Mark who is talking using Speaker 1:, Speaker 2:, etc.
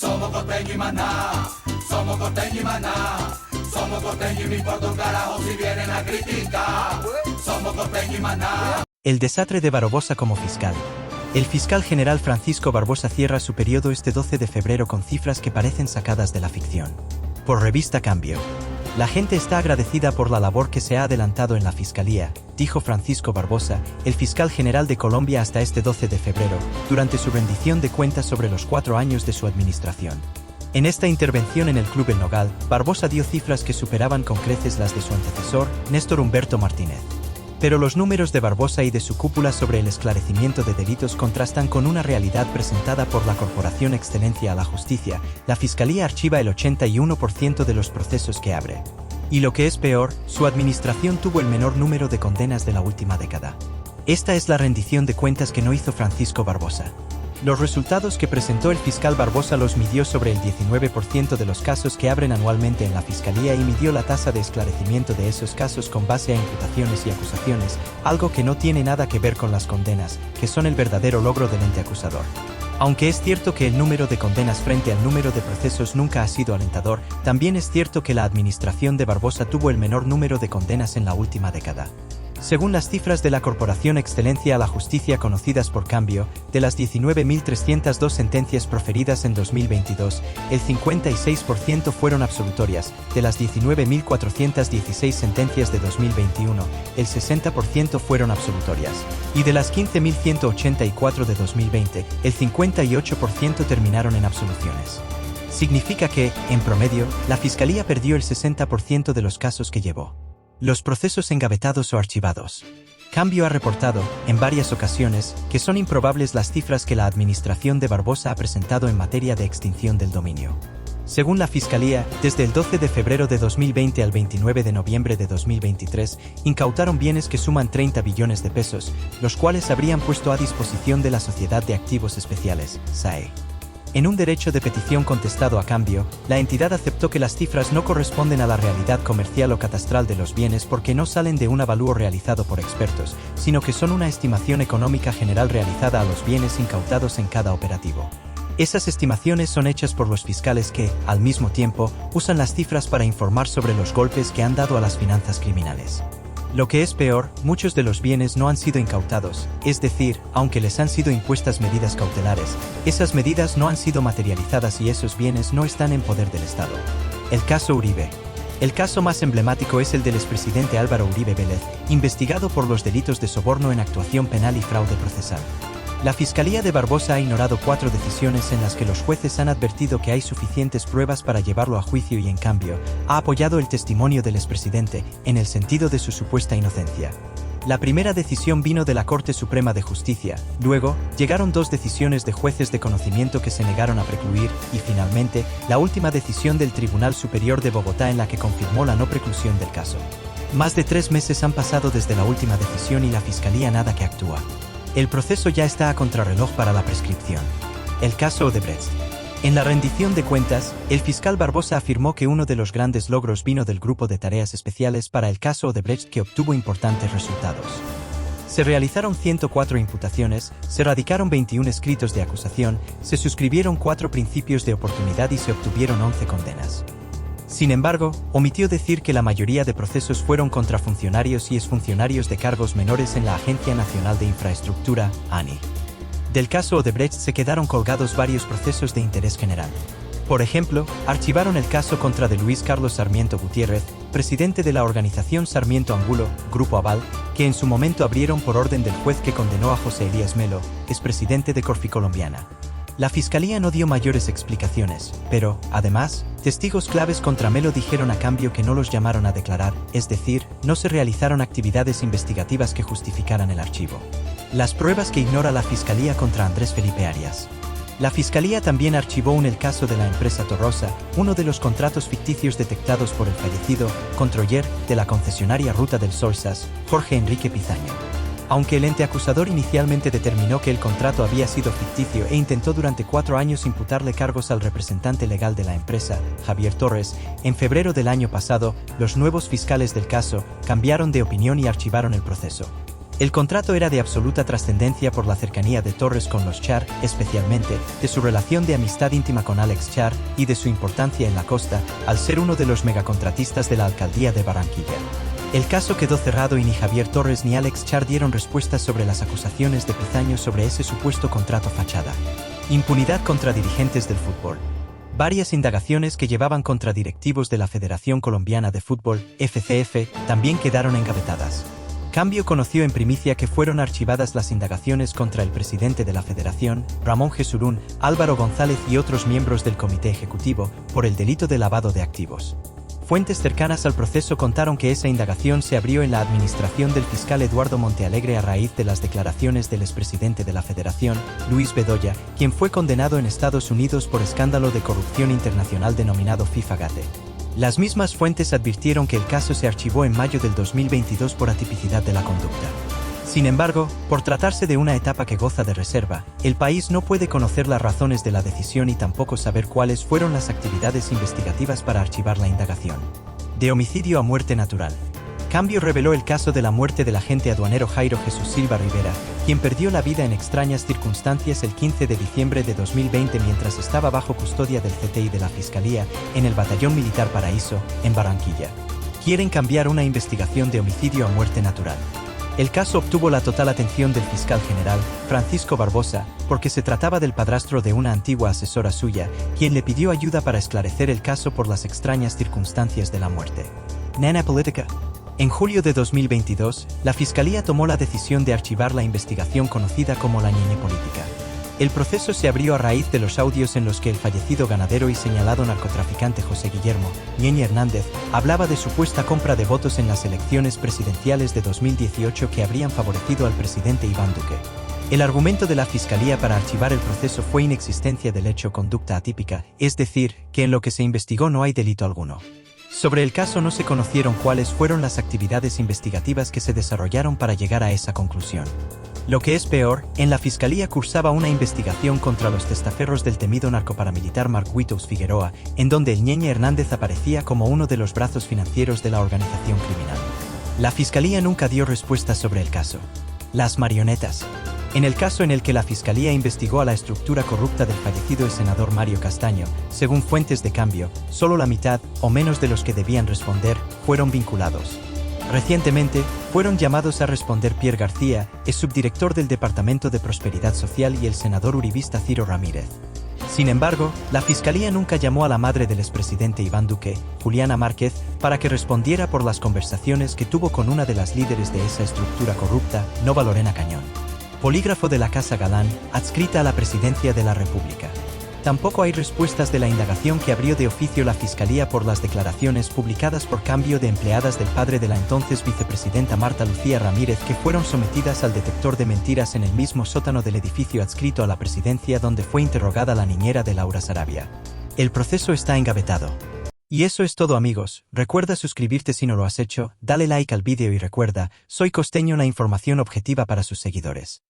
Speaker 1: Somos costeños y maná, somos costeños y maná. Somos costeños y me importa un carajo si vienen a criticar. Somos costeños y maná.
Speaker 2: El desastre de Barbosa como fiscal. El fiscal general Francisco Barbosa cierra su periodo este 12 de febrero con cifras que parecen sacadas de la ficción. Por revista Cambio. La gente está agradecida por la labor que se ha adelantado en la fiscalía, dijo Francisco Barbosa, el fiscal general de Colombia hasta este 12 de febrero, durante su rendición de cuentas sobre los 4 años de su administración. En esta intervención en el Club El Nogal, Barbosa dio cifras que superaban con creces las de su antecesor, Néstor Humberto Martínez. Pero los números de Barbosa y de su cúpula sobre el esclarecimiento de delitos contrastan con una realidad presentada por la Corporación Excelencia a la Justicia. La Fiscalía archiva el 81% de los procesos que abre. Y lo que es peor, su administración tuvo el menor número de condenas de la última década. Esta es la rendición de cuentas que no hizo Francisco Barbosa. Los resultados que presentó el fiscal Barbosa los midió sobre el 19% de los casos que abren anualmente en la Fiscalía y midió la tasa de esclarecimiento de esos casos con base a imputaciones y acusaciones, algo que no tiene nada que ver con las condenas, que son el verdadero logro del ente acusador. Aunque es cierto que el número de condenas frente al número de procesos nunca ha sido alentador, también es cierto que la administración de Barbosa tuvo el menor número de condenas en la última década. Según las cifras de la Corporación Excelencia a la Justicia conocidas por Cambio, de las 19.302 sentencias proferidas en 2022, el 56% fueron absolutorias, de las 19.416 sentencias de 2021, el 60% fueron absolutorias, y de las 15.184 de 2020, el 58% terminaron en absoluciones. Significa que, en promedio, la Fiscalía perdió el 60% de los casos que llevó. Los procesos engavetados o archivados. Cambio ha reportado, en varias ocasiones, que son improbables las cifras que la administración de Barbosa ha presentado en materia de extinción del dominio. Según la Fiscalía, desde el 12 de febrero de 2020 al 29 de noviembre de 2023, incautaron bienes que suman 30 billones de pesos, los cuales habrían puesto a disposición de la Sociedad de Activos Especiales, SAE. En un derecho de petición contestado a Cambio, la entidad aceptó que las cifras no corresponden a la realidad comercial o catastral de los bienes porque no salen de un avalúo realizado por expertos, sino que son una estimación económica general realizada a los bienes incautados en cada operativo. Esas estimaciones son hechas por los fiscales que, al mismo tiempo, usan las cifras para informar sobre los golpes que han dado a las finanzas criminales. Lo que es peor, muchos de los bienes no han sido incautados, es decir, aunque les han sido impuestas medidas cautelares, esas medidas no han sido materializadas y esos bienes no están en poder del Estado. El caso Uribe. El caso más emblemático es el del expresidente Álvaro Uribe Vélez, investigado por los delitos de soborno en actuación penal y fraude procesal. La Fiscalía de Barbosa ha ignorado 4 decisiones en las que los jueces han advertido que hay suficientes pruebas para llevarlo a juicio y en cambio, ha apoyado el testimonio del expresidente, en el sentido de su supuesta inocencia. La primera decisión vino de la Corte Suprema de Justicia, luego, llegaron 2 decisiones de jueces de conocimiento que se negaron a precluir, y finalmente, la última decisión del Tribunal Superior de Bogotá en la que confirmó la no preclusión del caso. Más de 3 meses han pasado desde la última decisión y la Fiscalía nada que actúa. El proceso ya está a contrarreloj para la prescripción. El caso Odebrecht. En la rendición de cuentas, el fiscal Barbosa afirmó que uno de los grandes logros vino del Grupo de Tareas Especiales para el caso Odebrecht que obtuvo importantes resultados. Se realizaron 104 imputaciones, se radicaron 21 escritos de acusación, se suscribieron 4 principios de oportunidad y se obtuvieron 11 condenas. Sin embargo, omitió decir que la mayoría de procesos fueron contra funcionarios y exfuncionarios de cargos menores en la Agencia Nacional de Infraestructura, ANI. Del caso Odebrecht se quedaron colgados varios procesos de interés general. Por ejemplo, archivaron el caso contra de Luis Carlos Sarmiento Gutiérrez, presidente de la organización Sarmiento Angulo, Grupo Aval, que en su momento abrieron por orden del juez que condenó a José Elías Melo, expresidente de Corficolombiana. La Fiscalía no dio mayores explicaciones, pero, además, testigos claves contra Melo dijeron a Cambio que no los llamaron a declarar, es decir, no se realizaron actividades investigativas que justificaran el archivo. Las pruebas que ignora la Fiscalía contra Andrés Felipe Arias. La Fiscalía también archivó el caso de la empresa Torrosa, uno de los contratos ficticios detectados por el fallecido controller de la concesionaria Ruta del Sol SAS, Jorge Enrique Pizaña. Aunque el ente acusador inicialmente determinó que el contrato había sido ficticio e intentó durante 4 años imputarle cargos al representante legal de la empresa, Javier Torres, en febrero del año pasado, los nuevos fiscales del caso cambiaron de opinión y archivaron el proceso. El contrato era de absoluta trascendencia por la cercanía de Torres con los Char, especialmente, de su relación de amistad íntima con Alex Char y de su importancia en la costa, al ser uno de los megacontratistas de la alcaldía de Barranquilla. El caso quedó cerrado y ni Javier Torres ni Alex Char dieron respuestas sobre las acusaciones de Pizaño sobre ese supuesto contrato fachada. Impunidad contra dirigentes del fútbol. Varias indagaciones que llevaban contra directivos de la Federación Colombiana de Fútbol, FCF, también quedaron engavetadas. Cambio conoció en primicia que fueron archivadas las indagaciones contra el presidente de la Federación, Ramón Jesurún, Álvaro González y otros miembros del Comité Ejecutivo, por el delito de lavado de activos. Fuentes cercanas al proceso contaron que esa indagación se abrió en la administración del fiscal Eduardo Montealegre a raíz de las declaraciones del expresidente de la Federación, Luis Bedoya, quien fue condenado en Estados Unidos por escándalo de corrupción internacional denominado FIFA-Gate. Las mismas fuentes advirtieron que el caso se archivó en mayo del 2022 por atipicidad de la conducta. Sin embargo, por tratarse de una etapa que goza de reserva, el país no puede conocer las razones de la decisión y tampoco saber cuáles fueron las actividades investigativas para archivar la indagación. De homicidio a muerte natural. Cambio reveló el caso de la muerte del agente aduanero Jairo Jesús Silva Rivera, quien perdió la vida en extrañas circunstancias el 15 de diciembre de 2020 mientras estaba bajo custodia del CTI de la Fiscalía, en el Batallón Militar Paraíso, en Barranquilla. Quieren cambiar una investigación de homicidio a muerte natural. El caso obtuvo la total atención del fiscal general, Francisco Barbosa, porque se trataba del padrastro de una antigua asesora suya, quien le pidió ayuda para esclarecer el caso por las extrañas circunstancias de la muerte. Nena política. En julio de 2022, la Fiscalía tomó la decisión de archivar la investigación conocida como la Ñeñe Política. El proceso se abrió a raíz de los audios en los que el fallecido ganadero y señalado narcotraficante José Guillermo Ñeñe Hernández hablaba de supuesta compra de votos en las elecciones presidenciales de 2018 que habrían favorecido al presidente Iván Duque. El argumento de la Fiscalía para archivar el proceso fue inexistencia del hecho conducta atípica, es decir, que en lo que se investigó no hay delito alguno. Sobre el caso no se conocieron cuáles fueron las actividades investigativas que se desarrollaron para llegar a esa conclusión. Lo que es peor, en la Fiscalía cursaba una investigación contra los testaferros del temido narcoparamilitar Marc Wittous Figueroa, en donde el Ñeñe Hernández aparecía como uno de los brazos financieros de la organización criminal. La Fiscalía nunca dio respuestas sobre el caso. Las marionetas. En el caso en el que la Fiscalía investigó a la estructura corrupta del fallecido senador Mario Castaño, según fuentes de Cambio, solo la mitad, o menos de los que debían responder, fueron vinculados. Recientemente, fueron llamados a responder Pierre García, ex subdirector del Departamento de Prosperidad Social y el senador uribista Ciro Ramírez. Sin embargo, la Fiscalía nunca llamó a la madre del expresidente Iván Duque, Juliana Márquez, para que respondiera por las conversaciones que tuvo con una de las líderes de esa estructura corrupta, Nova Lorena Cañón. Polígrafo de la Casa Galán, adscrita a la Presidencia de la República. Tampoco hay respuestas de la indagación que abrió de oficio la Fiscalía por las declaraciones publicadas por Cambio de empleadas del padre de la entonces vicepresidenta Marta Lucía Ramírez que fueron sometidas al detector de mentiras en el mismo sótano del edificio adscrito a la presidencia donde fue interrogada la niñera de Laura Sarabia. El proceso está engavetado. Y eso es todo amigos, recuerda suscribirte si no lo has hecho, dale like al vídeo y recuerda, soy Costeño, la información objetiva para sus seguidores.